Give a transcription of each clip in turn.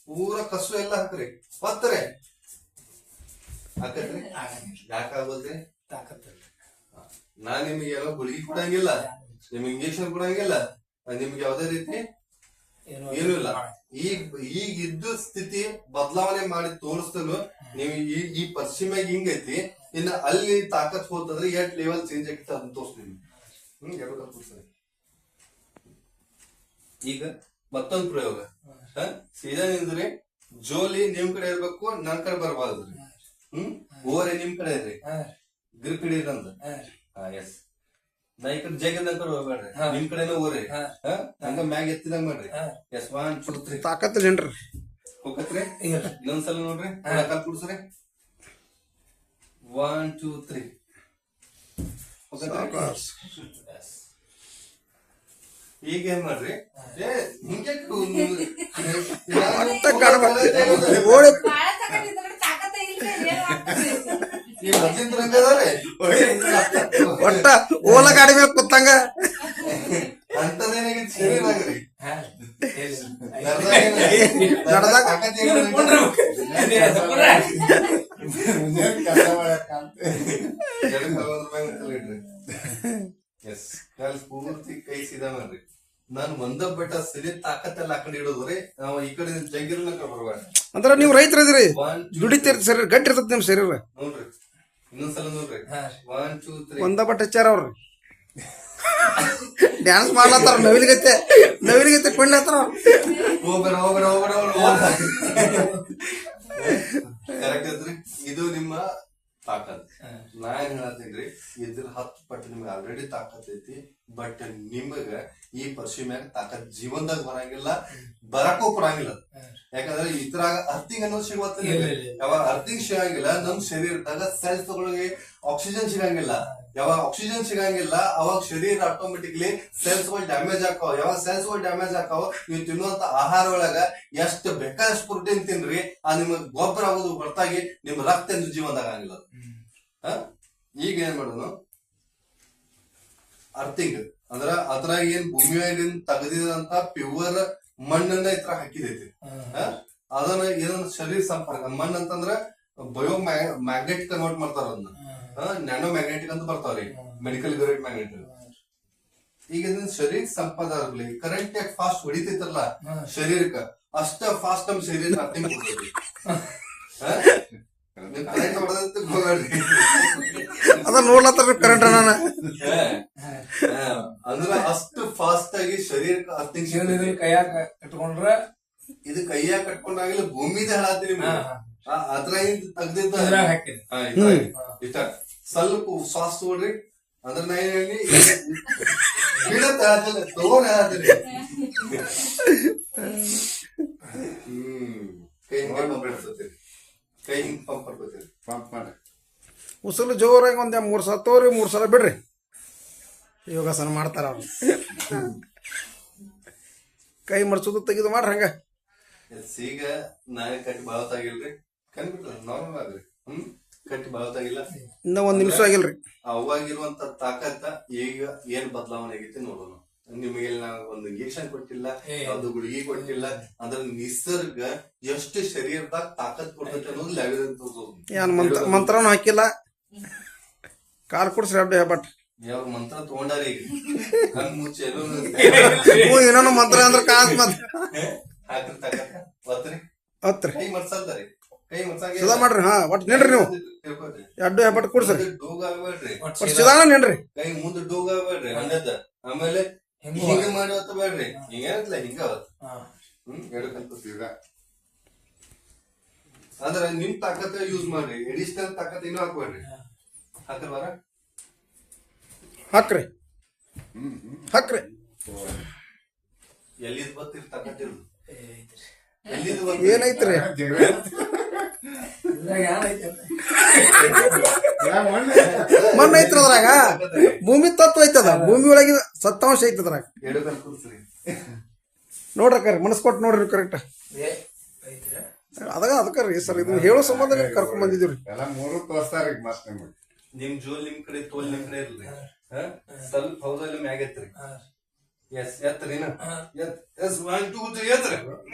ಪೂರ ಕಸು ಎಲ್ಲ ಹಾಕ್ರಿ ಒತ್ತರೆ ಹಾಕತ್ರಿ ಯಾಕಾಗೋದ್ರಿ ನಾ ನಿಮ್ಗೆ ಎಲ್ಲ ಗುಳಿಗೆ ಕೊಡಂಗಿಲ್ಲ ನಿಮ್ಗೆ ಇಂಜೆಕ್ಷನ್ ಕೊಡಂಗಿಲ್ಲ ನಿಮ್ಗೆ ಯಾವ್ದೇ ರೀತಿ ಏನೂ ಇಲ್ಲ ಈಗ ಇದ್ದ ಸ್ಥಿತಿ ಬದಲಾವಣೆ ಮಾಡಿ ತೋರಿಸ್ತನು ನೀವು ಈ ಪಶ್ಚಿಮಾಗ ಹಿಂಗೈತಿ ಇನ್ನ ಅಲ್ಲಿ ತಾಕತ್ ಹೋತಂದ್ರೆ ಎಷ್ಟ್ ಲೆವೆಲ್ ಚೇಂಜ್ ಆಗ್ತದೆ ಅದನ್ನ ತೋರಿಸ್ತೀನಿ ಈಗ ಮತ್ತೊಂದು ಪ್ರಯೋಗ ಸೀದಾ ನಿಂದ್ರಿ ಜೋಲಿ ನಿಮ್ ಕಡೆ ಇರ್ಬೇಕು ನನ್ ಕಡೆ ಬರ್ಬಾರ್ದ್ರಿ ಓರೆ ನಿಮ್ ಕಡೆ ಇರ್ರಿ ಗಿರ್ ಕಡೆ ಇರಂದ ಎಸ್ ನಾ ಈ ಕಡೆ ಜಗ ಕಡೆ ಹೋಗ್ಬೇಡ್ರಿ ನಿಮ್ ಕಡೆನೂ ಓರಿ ಹಂಗ ಮ್ಯಾಗ ಎತ್ತಿದಂಗ ಮಾಡ್ರಿ ಎಸ್ 1 2 3 ತಾಕತ್ ಏನ್ರಿ ಹೋಗತ್ರಿ ಇನ್ನೊಂದ್ಸಲ ನೋಡ್ರಿ ಕಾಲ್ ಕುಡ್ಸ್ರಿ 1 2 3 ಈಗ ಏನ್ ಮಾಡ್ರಿ ಒಟ್ಟ ಓಲ ಗಾಡಿ ಮೇಲೆ ಕೂತಂಗ ಅಂತದೇನಾಗಿ ಶರೀರಾಗ್ರಿ ಪೂರ್ತಿ ಕೈ ಸೀದಾ ಮಾಡ್ರಿ ನಾನು ಒಂದ ಬೆಟ್ಟ ಸರಿ ತಾಕತ್ತೆಲ್ಲ ಆ ಕಡೆ ಇಡೋದ್ರಿ ನಾವು ಈ ಕಡೆ ಜಗ್ಗಿರ್ನ ಬರ್ಬೇಡ ಅಂದ್ರ ನೀವು ರೈತರದಿರಿ ದುಡಿತೀರಿ ಶರೀರ ಗಟ್ಟಿ ಇರ್ತದ ನಿಮ್ ಶರೀರ ನೋಡ್ರಿ ಇನ್ನೊಂದ್ಸಲ ನೋಡ್ರಿ 1 2 3 ಒಂದ ಬಟ್ ಹಚ್ಚಾರ ಅವ್ರು ಡ್ಯಾನ್ಸ್ ಮಾಡ್ಲತ್ತಾರ ನವಿಲಿಗೈತೆ ಕೊಂಡ್ಲತ್ತಾರ ಹೋಗ್ಬೇಡ ಹೋಗ್ಬೇಡ ಹೋಗ್ಬೇಡ ಕರೆಕ್ಟ್ ಐತ್ರಿ ಇದು ನಿಮ್ಮ ತಾಕತ್ ನಾ ಏನ್ ಹೇಳತ್ತೀನ್ರಿ ಇದ್ರ 10 ಪಟ್ಟು ನಿಮ್ಗೆ ಆಲ್ರೆಡಿ ತಾಕತ್ ಐತಿ ಬಟ್ ನಿಮಗ ಈ ಪಶ್ಚಿಮ್ಯಾಗ ತಾಕತ್ ಜೀವನದಾಗ ಬರಂಗಿಲ್ಲ ಬರಕೂ ಕೊಡಂಗಿಲ್ಲ ಯಾಕಂದ್ರೆ ಇದ್ರಾಗ ಅರ್ಥಿಂಗ್ ಅನ್ನೋದು ಸಿಗುತ್ತ ಯಾವಾಗ ಅರ್ಥಿಂಗ್ ಸಿಗಂಗಿಲ್ಲ ನಮ್ ಶರೀರದಾಗ ಸೆಲ್ಸ್ ಗಳಿಗೆ ಆಕ್ಸಿಜನ್ ಸಿಗಂಗಿಲ್ಲ ಯಾವಾಗ ಆಕ್ಸಿಜನ್ ಸಿಗಂಗಿಲ್ಲ ಅವಾಗ ಶರೀರ ಆಟೋಮೆಟಿಕ್ಲಿ ಸೆಲ್ಸ್ ಗಳು ಡ್ಯಾಮೇಜ್ ಆಕಾವ ಯಾವಾಗ ಸೆಲ್ಸ್ ಗಳು ಡ್ಯಾಮೇಜ್ ಆಕಾವ ನೀವು ತಿನ್ನುವಂತ ಆಹಾರ ಒಳಗ ಎಷ್ಟು ಬೇಕಾದಷ್ಟು ಪ್ರೋಟೀನ್ ತಿನ್ರಿ ಆ ನಿಮಗ್ ಗೊಬ್ಬರ ಆಗೋದು ಹೊರತಾಗಿ ನಿಮ್ ರಕ್ತ ಎಂದು ಜೀವನದಾಗ ಆಗಿಲ್ಲ ಈಗ ಏನ್ ಮಾಡೋದು ಅರ್ಥಿಂಗ್ ಅಂದ್ರ ಅದ್ರಾಗ ಏನ್ ಭೂಮಿಯಾಗಿನ್ ತೆಗೆದಿದಂತ ಪ್ಯೂರ್ ಮಣ್ಣನ್ನ ಇತರ ಹಾಕಿದೈತಿ ಅದನ್ನ ಏನಂದ್ರ ಶರೀರ ಸಂಪರ್ಕ ಮಣ್ಣು ಅಂತಂದ್ರ ಬಯೋ ಮ್ಯಾಗ್ನೆಟಿಕ್ ಕನ್ವರ್ಟ್ ಮಾಡ್ತಾರ ಅದನ್ನ ನ್ಯಾನೋ ಮ್ಯಾಗ್ನೆಟಿಕ್ ಅಂತ ಬರ್ತಾವ್ರಿ ಮೆಡಿಕಲ್ ಗ್ರೇಡ್ ಮ್ಯಾಗ್ನೆಟಿಕ್ ಈಗ ಇದನ್ನ ಶರೀರ ಸಂಪದ ಆಗ್ಲಿ ಕರೆಂಟ್ ಯಾಕೆ ಫಾಸ್ಟ್ ಹೊಡಿತೈತಲ್ಲ ಶರೀರಕ್ಕ ಅಷ್ಟ ಫಾಸ್ಟ್ ನಮ್ ಶರೀರ ಅರ್ಥಿಂಗ್ ಕೊಡ್ತೈತಿ ಕರೆಂಟ್ ಹೊಡೆದಂತ ಹೋಗ್ರಿ ಅದ ನೋಡ್ಲತ್ತಾರ ಕರೆಂಟ್ ನಾನು ಅಂದ್ರ ಅಷ್ಟು ಫಾಸ್ಟ್ ಆಗಿ ಶರೀರಕ್ಕೆ ಅರ್ಥಿಂಗ್ ಕೈಯಾಗ ಕಟ್ಕೊಂಡ್ರ ಇದು ಕೈಯಾಗ ಕಟ್ಕೊಂಡಾಗಿಲ್ಲ ಭೂಮಿದ ಹೇಳತ್ತೀನಿ ಅದ್ರ ತೆಗ್ದಿದ್ದ ಇಷ್ಟ ಸ್ವಲ್ಪ ಫಾಸ್ಟ್ ನೋಡ್ರಿ ಅಂದ್ರ ನಾ ಏನ್ ಹೇಳಿ ಬೀಳತ್ತ ತಗೊಂಡ್ ಹೇಳತ್ತೀನಿ ಕೈ ಹಿಂಗೆ ಪಂಪ್ ಇಡ್ತೈತಿ ಕೈ ಹಿಂಗ್ ಪಂಪ್ ಮಾಡ್ಕೋತೀರಿ ಪಂಪ್ ಮಾಡಿ ಉಸುಲು ಜೋರಾಗಿ ಒಂದ್ 3 ಸಲ ತೋರಿ 3 ಸಲ ಬಿಡ್ರಿ ಯೋಗಾಸನ ಮಾಡ್ತಾರ ಅವ್ರು ಕೈ ಮರ್ಸೋದು ತೆಗೆದು ಮಾಡ್ರಿ ಹಂಗ ಈಗ ನಾಳೆ ಕಟ್ಟಿ ಬಾವತ್ತಾಗಿಲ್ರಿ ಕಂಡ್ಬಿಟ್ರ ನಾರ್ಮಲ್ ಆಗ್ರಿ ಕಟ್ಟಿ ಬಾವತ್ತಾಗಿಲ್ಲ ಇನ್ನ 1 ನಿಮಿಷ ಆಗಿಲ್ರಿ ಅವಾಗಿರುವಂತ ತಾಕತ್ತ ಈಗ ಏನ್ ಬದಲಾವಣೆ ಆಗೈತಿ ನೋಡೋಣ ನಿಮಗೆ ಒಂದು ಇಂಜೆಕ್ಷನ್ ಕೊಟ್ಟಿಲ್ಲ ಒಂದು ಗುಳಿಗೆ ಕೊಟ್ಟಿಲ್ಲ ಅಂದ್ರೆ ನಿಸರ್ಗ ಎಷ್ಟು ಶರೀರದಾಗ ತಾಕತ್ ಕೊಡ್ತೈತೆ ಅನ್ನೋದು ಏನ್ ಮಂತ್ರನೂ ಹಾಕಿಲ್ಲ ಕಾಲ್ ಕುಡ್ಸ್ರಿ ಅಡ್ಡ ಹೆಬ್ಬಟ್ ಯಾವ ಮಂತ್ರ ತಗೊಂಡಾರಿ ಕಣ್ ಮುಚ್ಚಿ ಏನೋ ಮಂತ್ರ ಅಂದ್ರ ಕಾಸ್ ಮತ್ ಹಾಕ್ರಿ ತಾಕತ್ತ ಒತ್ರಿ ಹತ್ರಿ ಕೈ ಮರ್ಸಲ್ದಾರಿ ಕೈ ಮರ್ಸಾಗ ಸಿದಾ ಮಾಡ್ರಿ ಒಟ್ ನಿನ್ರಿ ನೀವು ಅಡ್ಡ ಹೆಬ್ಬಟ್ ಕುಡ್ಸ್ರಿ ಡೋಗ್ ಆಗ್ಬೇಡ್ರಿ ಸಿದಾನ ನಿನ್ರಿ ಕೈ ಮುಂದೆ ಡೋಗ್ ಆಗ್ಬೇಡ್ರಿ ಹಂಗದ ಆಮೇಲೆ ಹಿಂಗ ಮಾಡಿ ಹೊತ್ತ ಬೇಡ್ರಿ ಹಿಂಗೇನತ್ಲ ಹಿಂಗ ಎರಡು ಕಲ್ಪೀಗ ಅಂದ್ರ ನಿಮ್ ತಾಕತ್ ಯೂಸ್ ಮಾಡ್ರಿ ಎಡಿಷನಲ್ ತಾಕತ್ ಏನೂ ಹಾಕ್ಬೇಡ್ರಿ ಹಾಕಲ್ವಾರ ಹಾಕ್ರಿ ಹಾಕ್ರಿ ಎಲ್ಲಿದ್ ಬತ್ತಿರ್ ತಾಕತ್ ಇರುದು ಏನೈತ್ರಿ ಮಣ್ಣು ಐತ್ರಿ ಅದ್ರಾಗ ಭೂಮಿ ತತ್ವ ಐತದ ಭೂಮಿ ಒಳಗಿನ ಸತ್ತಾಂಶ ಐತದ್ರಾಗ ನೋಡ್ರಿ ಮನಸ್ ಕೊಟ್ಟು ನೋಡ್ರಿ ಕರೆಕ್ಟ್ ಅದಕ್ಕ ಸರ್ ಇದನ್ನ ಹೇಳೋ ಸಂಬಂಧ ಕರ್ಕೊಂಡ್ ಬಂದಿದ್ದೀವ್ರಿ ನಿಮ್ ಜೋಲ್ ನಿಮ್ ಕಡೆ ತೋಲ್ ನಿಮ್ ಕಡೆ ಇರ್ಲಿ ಸ್ವಲ್ಪ ಹೌದಲ್ಲಿ ಮ್ಯಾಗ ಎತ್ರಿ ಎಸ್ ಎತ್ತರಿನ ಎಸ್ 1 2 3 ಎತ್ರಿ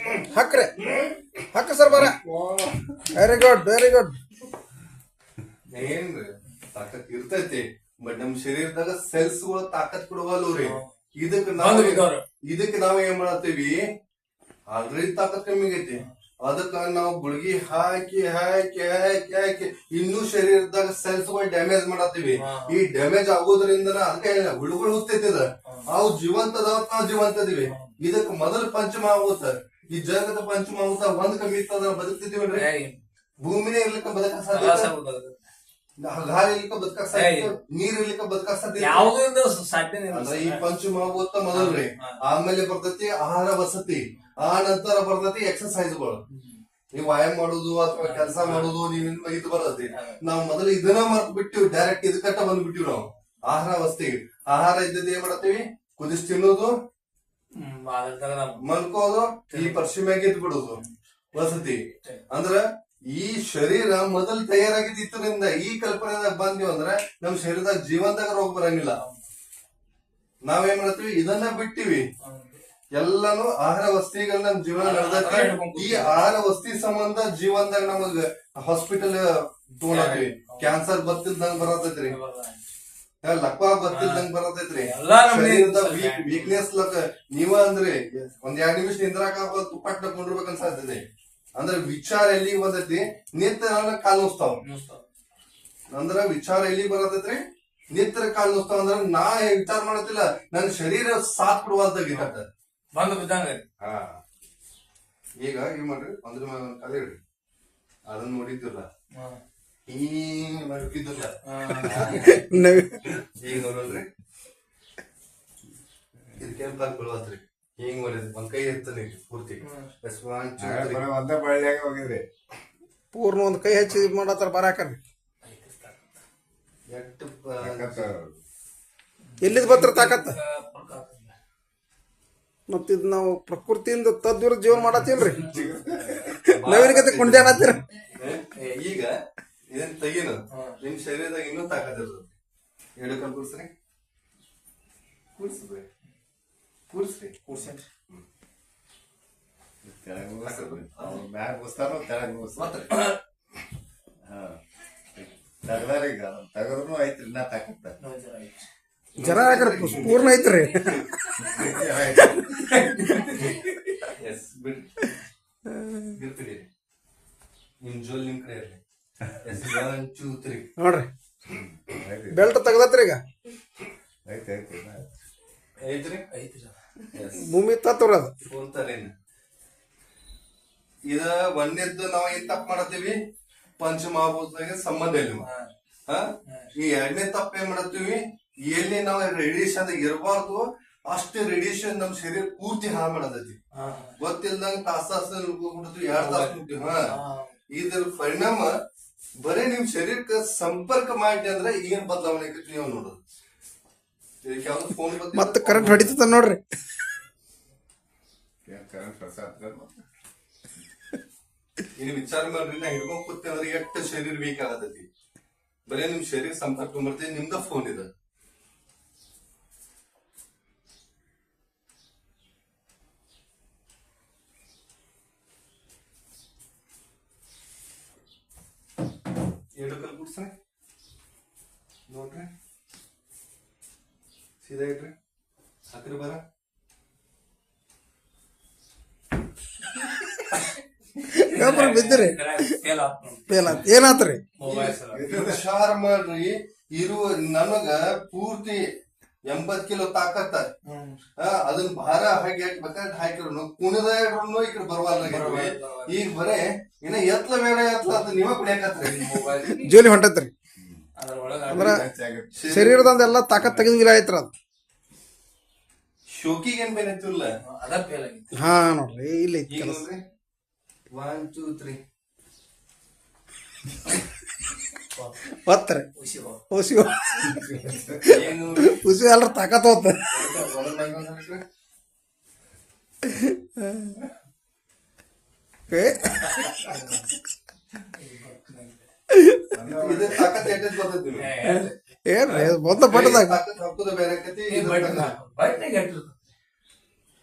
ಹಾಕ್ರಿ ವೆರಿ ಗುಡ್ ವೆರಿ ಗುಡ್. ಏನ್ರಿ ತಾಕತ್ ಇರ್ತೈತಿ, ಬಟ್ ನಮ್ ಶರೀರದಾಗ ಸೆಲ್ಸ್ ಗಳು ತಾಕತ್ ಕೊಡವಲ್ರಿ. ಇದಕ್ಕೆ ನಾವ್ ಏನ್ ಮಾಡತ್ತೀವಿ, ಆಲ್ರೆಡಿ ತಾಕತ್ ಕಮ್ಮಿ ಆಗೈತಿ, ಅದಕ್ಕ ನಾವು ಗುಳಿಗಿ ಹಾಕಿ ಹಾಕಿ ಹಾಕಿ ಹಾಕಿ ಇನ್ನೂ ಶರೀರದಾಗ ಸೆಲ್ಸ್ ಗಳು ಡ್ಯಾಮೇಜ್ ಮಾಡತ್ತೀವಿ. ಈ ಡ್ಯಾಮೇಜ್ ಆಗೋದ್ರಿಂದ ಅದಕ್ಕೆ ಹುಳುಗಳು ಹುತ್ತೈತಿದ, ಅವು ಜೀವಂತ ಅದಾವ, ನಾವು ಜೀವಂತ ಇದೀವಿ. ಇದಕ್ ಮೊದಲು ಪಂಚಮಹಾಭೂತ, ಈ ಜಗತ್ತ ಪಂಚಮಹಾಭೂತ ಒಂದ್ ಕಮ್ಮಿ ಇತ್ತಂದ್ರ ಬದುಕ್ತಿದೀವಲ್ರಿ, ಭೂಮಿನೇ ಇರ್ಲಿಕ್ಕ ಬದುಕ ಸಾಧ್ಯ, ಗಾಳಿ ಇರ್ಲಿಕ್ಕ ಬದುಕ ಸಾಧ್ಯ, ನೀರ್ ಇರ್ಲಿಕ್ಕ ಬದುಕ ಸಾಧ್ಯ. ಅಂದ್ರೆ ಈ ಪಂಚಮಹಾಭೂತ ಮೊದಲ್ರಿ, ಆಮೇಲೆ ಬರ್ತೈತಿ ಆಹಾರ ವಸತಿ, ಆ ನಂತರ ಬರ್ತೈತಿ ಎಕ್ಸರ್ಸೈಸ್ಗಳು. ನೀವ್ ವ್ಯಾಯಾಮ ಮಾಡುದು ಅಥವಾ ಕೆಲಸ ಮಾಡುದು, ನೀವ್ ಇದು ಬರ್ತೈತಿ. ನಾವ್ ಮೊದಲು ಇದನ್ನ ಮರ್ತ್ ಬಿಟ್ಟಿವಿ, ಡೈರೆಕ್ಟ್ ಇದಕ್ಕಟ್ಟ ಬಂದ್ಬಿಟ್ಟಿವಿ ನಾವು. ಆಹಾರ ವಸತಿ, ಆಹಾರ ಇದ್ದದ್ದು ಏನ್ ಮಾಡ್ತೀವಿ, ಕುದಿಸ್ ತಿನ್ನೋದು, ಮಲ್ಕೋದು, ಈ ಪಶ್ಚಿಮ್ಯಾಗ ಇದ್ ಬಿಡುದು ವಸತಿ. ಅಂದ್ರ ಈ ಶರೀರ ಮೊದಲು ತಯಾರಾಗಿದ್ದರಿಂದ ಈ ಕಲ್ಪನೆದಾಗ ಬಂದಿವ್ ಅಂದ್ರ ನಮ್ ಶರೀರದಾಗ ಜೀವಂತಾಗ ರೋಗ ಬರಂಗಿಲ್ಲ. ನಾವೇನ್ ಮಾಡ್ತೀವಿ, ಇದನ್ನ ಬಿಟ್ಟಿವಿ. ಎಲ್ಲಾನು ಆಹಾರ ವಸ್ತಿಗಳನ್ನ ನಮ್ ಜೀವನ ನಡೆದೈತಿ. ಈ ಆಹಾರ ವಸ್ತಿ ಸಂಬಂಧ ಜೀವನದಾಗ ನಮಗ್ ಹಾಸ್ಪಿಟಲ್ ತಗೊಂಡಾಗ್ತಿವಿ. ಕ್ಯಾನ್ಸರ್ ಬತ್ತಿಲ್ದಂಗ ಬರತೈತ್ರಿ, ಲಕ್ವ ಬತ್ತಿಲ್ದಂಗ ಬರತೈತ್ರಿ, ವೀಕ್ನೆಸ್ ನೀವ ಅಂದ್ರೆ ಒಂದ್ 2 ನಿಮಿಷ ನಿಂದ್ರಾಕ ಪಟ್ಟ ಕೊಂಡಿರ್ಬೇಕಂತ ಸಾಧ್ಯತೆ. ಅಂದ್ರೆ ವಿಚಾರ ಎಲ್ಲಿ ಬಂದೈತಿ, ನಿತ್ಯ ಕಾಲ್ ನೋಸ್ತಾವ. ಅಂದ್ರ ವಿಚಾರ ಎಲ್ಲಿ ಬರತೈತ್ರಿ, ನಿತ್ಯ ಕಾಲ್ ನೋಸ್ತಾವ. ಅಂದ್ರ ನಾ ವಿಚಾರ ಮಾಡತ್ತಿಲ್ಲ, ನನ್ ಶರೀರ ಸಾಥ್ ಕೊಡುವಂತಾಗಿತ್ತ ಬಂದು ಬಿದ್ದಂಗ. ಹಾ, ಈಗ ಏನ್ ಮಾಡ್ರಿ, ಅಂದ್ರ ಕಲೆ ಇಡ್ರಿ, ಅದನ್ನ ನೋಡಿದ್ದಿಲ್ಲ, ಈ ಮಾಡ್ತಿದ್ದಿಲ್ಲ. ಈಗ ನೋಡಲ್ರಿ, ಇದಕ್ಕೇನ್ ಪ್ಲಾನ್ ಕೊಡುವತ್ರಿ, ಹಿಂಗ್ ಮಾಡಿದ್ ಒಂದ್ ಕೈ ಇರ್ತಾನೆ ಪೂರ್ತಿ ಒಂದ ಬಳ್ಳಿಯಾಗ ಹೋಗಿದ್ರಿ, ಪೂರ್ಣ ಒಂದ್ ಕೈ ಹಚ್ಚಿ ಮಾಡತ್ತಾರ ಬರಾಕರ್ರಿ. ಎಲ್ಲಿದ್ ಬತ್ರ ತಾಕತ್ತ? ಮತ್ತ ಇದ್ ನಾವು ಪ್ರಕೃತಿಯಿಂದ ತದ್ವಿರ ಜೀವನ ಮಾಡತ್ತೀವ್ರಿ, ನವೀನ ಕತೆ ಕುಂಡ್ಯಾಡತ್ತೀರ. ಈಗ ಇದನ್ ತೆಗೀನು, ನಿಮ್ ಶರೀರದಾಗ ಇನ್ನೂ ತಾಕತ್ತಿರ್ತದೆ. 2 ಕಾಲ್ ಕೂರ್ಸ್ರಿ, ಕೂರ್ಸ್ರಿ ಕೂರ್ಸ್ರಿ ಕೂರ್ಸೇನ್ರಿ. ಮ್ಯಾಗ ಮುಸ್ತಾರ ತೆಳಗ್ ಮುಸ್ತಾರ. ತಗದಾರೀಗ ತಗದ್ರು ಐತ್ರಿ, ನಾ ತಾಕತ್ತ ಜರ ಯಾಕ್ರ ಪೂರ್ಣ ಐತ್ರಿ. ಬಿಡ್ರಿ, ನಿಮ್ ಜೋಲ್ ನಿಮ್ ಕಡೆ ಇರ್ಲಿ. 1 2 3 ನೋಡ್ರಿ, ಬೆಲ್ಟ್ ತೆಗದತ್ರಿ. ಈಗ ಐತಿ ಐತಿ ಐತ್ರಿ, ಭೂಮಿ ತತ್ವ್ರ ಅದು. ಇದ ಒಂದೇದ್ದು ನಾವ್ ಏನ್ ತಪ್ಪ ಮಾಡತ್ತೀವಿ, ಪಂಚಮಹಾಭೂತದಾಗ ಸಂಬಂಧ ಇಲ್ಲ. ಈ 2ನೇ ತಪ್ಪ ಏನ್ ಮಾಡತ್ತೀವಿ, ಎಲ್ಲಿ ನಾವು ರೇಡಿಯೇಷನ್ ಇರಬಾರ್ದು ಅಷ್ಟು ರೇಡಿಯೇಷನ್ ನಮ್ ಶರೀರ ಪೂರ್ತಿ ಹಾಳು ಮಾಡತೈತಿ. ಗೊತ್ತಿಲ್ದಂಗ ತಾಸ 2 ತಾಸ. ಇದ್ರ ಪರಿಣಾಮ ಬರೀ ನಿಮ್ ಶರೀರಕ್ಕೆ ಸಂಪರ್ಕ ಮಾಡಿ ಅಂದ್ರೆ ಏನ್ ಬದಲಾವಣೆ ಆಕೈತಿ ನೀವು ನೋಡೋದು. ಫೋನ್ ಮತ್ತ ಕರೆಂಟ್ ಹೊಡಿತ ನೋಡ್ರಿ. ಇನ್ನು ವಿಚಾರ ಮಾಡ್ರಿ, ನಾ ಹಿಡ್ಕೊಂಡ್ ಕೂತಿ ಅಂದ್ರೆ ಎಷ್ಟು ಶರೀರ ವೀಕ್ ಆಗತೈತಿ. ಬರೀ ನಿಮ್ ಶರೀರ ಸಂಪರ್ಕ ಬರ್ತೈತಿ, ನಿಮ್ದ ಫೋನ್ ಇದೆ. ಕಲ್ ಕೂಡ್ಸ್ರಿ, ನೋಡ್ರಿ, ಸೀದಾ ಇಡ್ರಿ, ಹತ್ತಿರ ಬರ. ಬಿದ್ದ್ರಿ, ಏನಾತ್ರಿ? ವಿಚಾರ ಮಾಡ್ರಿ, ಇರುವ ನನಗ ಪೂರ್ತಿ 80 ಕಿಲೋ ತಾಕತ್ತ, ಅದನ್ನ ಭಾರ ಹಾಕಿ ಹಾಕ್ಬೇಕಾದ್ರೆ ಹಾಕಿರೋನು ಕುಣಿದ ಇಡ್ರು ಈ ಕಡೆ ಬರವಲ್ಲ. ಈಗ ಬರೇ ಇನ್ನ ಎತ್ಲ ಬೇಡ ಎತ್ಲ ಅಂತ ನೀವ ಕುಡಿಯಾಕತ್ರಿ, ಜೋಲಿ ಹೊಂಟತ್ರಿ. ಅಂದ್ರ ಶರೀರದಂದ ಎಲ್ಲಾ ತಾಕತ್ ತೆಗೆದಿಲ್ಲ ಐತ್ರ ಅದು. ಶೋಕಿಗೆ ಏನ್ ಬೇರೆ ಇತ್ತಿಲ್ಲ, ಹಾ ನೋಡ್ರಿ ಇಲ್ಲಿ 1 2 3 ಹೊತ್ತರಿ. ಉಸಿ ಎಲ್ರ ತಾಕತ್ ಹೋತ. ಏನ್ರಿ ಬಂದ ಪಟ್ಟದಾಗ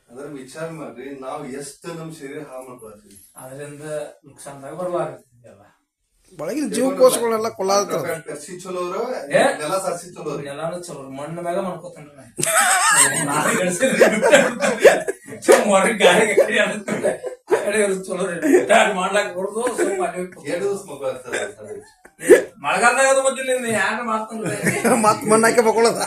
ಅದ್ರ ವಿಚಾರ ಮಾಡ್ರಿ, ನಾವ್ ಎಷ್ಟು ನಮ್ ಶರೀರ ಹಾಳು ಮಾಡ್ಕೊಳ್ತೀವಿ. ಅದರಿಂದ ನುಕ್ಸಾನ್ದಾಗ ಬರಬಾರ್ದು. ಒಳಗಿನ ಜೀವಕೋಶಗಳೆಲ್ಲ ಕೊಲ್ಲಾಗ್ತಾವ. ಕರ್ಸಿ ಚಲೋ ಅವ್ರು, ಏ? ನೆಲ ಸಾರಿಸಿ ಚಲೋ ರೀ. ಎಲ್ಲಾನು ಚಲೋ ಮಣ್ಣ ಮ್ಯಾಗ ಮಾಡ್ಕೋತಾನ ಹೊರಗೆ ಗಾಳಿಗೆ ಆ ಕಡೆ ಆಡುತ್ತೆ. ಆ ಕಡೆ ಇರೋದು ಚಲೋ ರೀ ಮಾಡ್ಲಾಕ್ ಹೊಡ್ದು ಸುಮ್ಮ ಅಲ್ಲಿ ಹೋಗಿ ಕೂತ್ಕೊಳ್ಳೋದು. 2 ದಿವಸ ಮಕ್ಕಳು ಆಗ್ತದೆ. ಮಳೆಗಾಲದಾಗ ಅದು ಮತ್ತೆ ನೀನ್ ಯಾರು ಮಾಡ್ತಾನ ಮತ್ ಮಣ್ಣ್ ಹಾಕಿ ಮಕ್ಕೊಳ್ಳೋದ.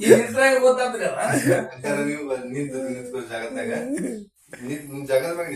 ಈ ನಿಂತ್ರಾಗ ಗೊತ್ತಾಗ್ತದಲ್ಲ ಯಾಕಂದ್ರೆ ನೀವು ನಿಂತು ಜಾಗದಾಗ ಜಾಗದ ಮ್ಯಾಗ